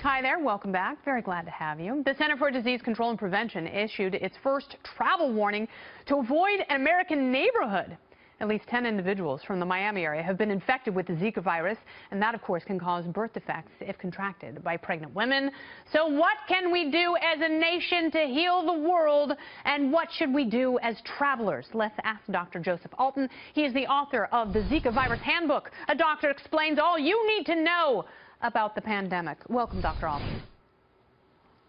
Hi there, welcome back. Very glad to have you. The Center for Disease Control and Prevention issued its first travel warning to avoid an American neighborhood. At least 10 individuals from the Miami area have been infected with the Zika virus, and that, of course, can cause birth defects if contracted by pregnant women. So what can we do as a nation to heal the world, and what should we do as travelers? Let's ask Dr. Joseph Alton. He is the author of the Zika virus Handbook. A doctor explains all you need to know about the pandemic. Welcome, Dr. Alton.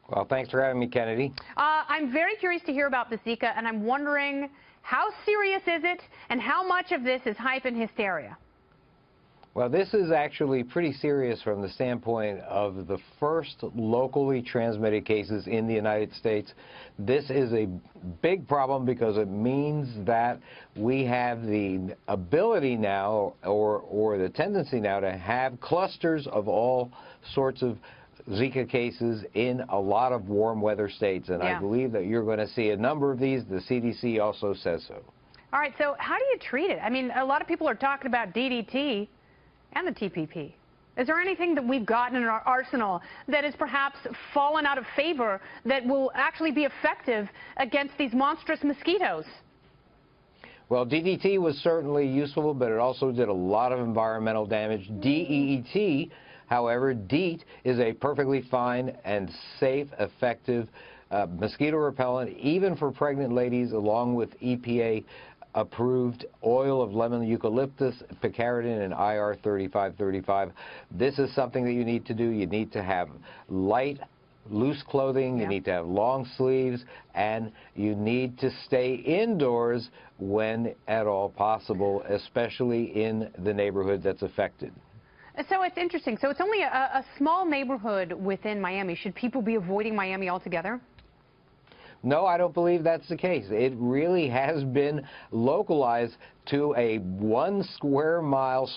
Well, thanks for having me, Kennedy. I'm very curious to hear about the Zika, and I'm wondering, how serious is it, and how much of this is hype and hysteria? Well, this is actually pretty serious from the standpoint of the first locally transmitted cases in the United States. This is a big problem because it means that we have the ability now, or the tendency now, to have clusters of all sorts of Zika cases in a lot of warm weather states, and I believe that you're going to see a number of these. The CDC also says so. All right, so how do you treat it? I mean, a lot of people are talking about DDT and the TPP. Is there anything that we've got in our arsenal that has perhaps fallen out of favor that will actually be effective against these monstrous mosquitoes? Well, DDT was certainly useful, but it also did a lot of environmental damage. DEET, however, DEET is a perfectly fine and safe, effective mosquito repellent, even for pregnant ladies, along with EPA-approved oil of lemon eucalyptus, picaridin, and IR 3535. This is something that you need to do. You need to have light, loose clothing, you need to have long sleeves, and you need to stay indoors when at all possible, especially in the neighborhood that's affected. So it's interesting. So it's only a small neighborhood within Miami. Should people be avoiding Miami altogether? No, I don't believe that's the case. It really has been localized to a 1 square mile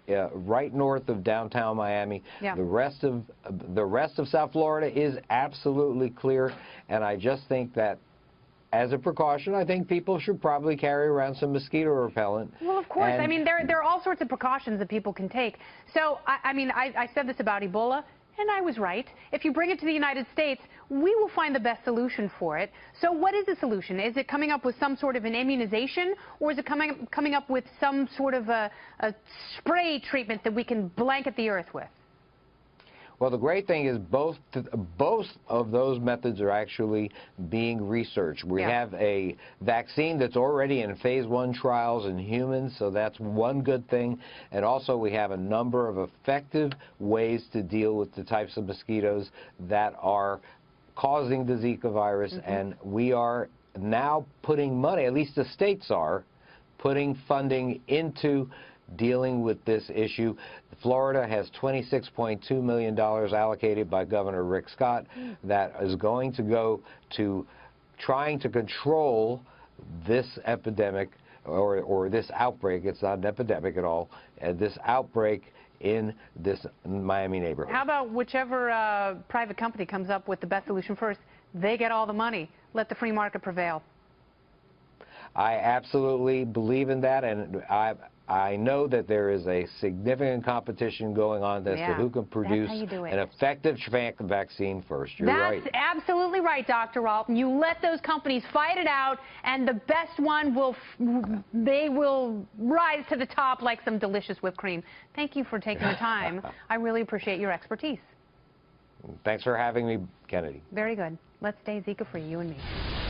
right north of downtown Miami. The rest of South Florida is absolutely clear, and I just think that, as a precaution, I think people should probably carry around some mosquito repellent. Well, of course. I mean, there are all sorts of precautions that people can take. So, I said this about Ebola, and I was right. If you bring it to the United States, we will find the best solution for it. So what is the solution? Is it coming up with some sort of an immunization, or is it coming up with some sort of a spray treatment that we can blanket the earth with? Well, the great thing is both of those methods are actually being researched. We have a vaccine that's already in phase 1 trials in humans, so that's one good thing. And also we have a number of effective ways to deal with the types of mosquitoes that are causing the Zika virus. And we are now putting money, at least the states are, putting funding into dealing with this issue. Florida has $26.2 million allocated by Governor Rick Scott that is going to go to trying to control this epidemic or this outbreak. It's not an epidemic at all. This outbreak in this Miami neighborhood. How about whichever private company comes up with the best solution first, they get all the money. Let the free market prevail. I absolutely believe in that, and I know that there is a significant competition going on as to who can produce an effective vaccine first. You're right. That's absolutely right, Dr. Alton. You let those companies fight it out, and the best one will rise to the top like some delicious whipped cream. Thank you for taking the time. I really appreciate your expertise. Thanks for having me, Kennedy. Very good. Let's stay Zika-free, you and me.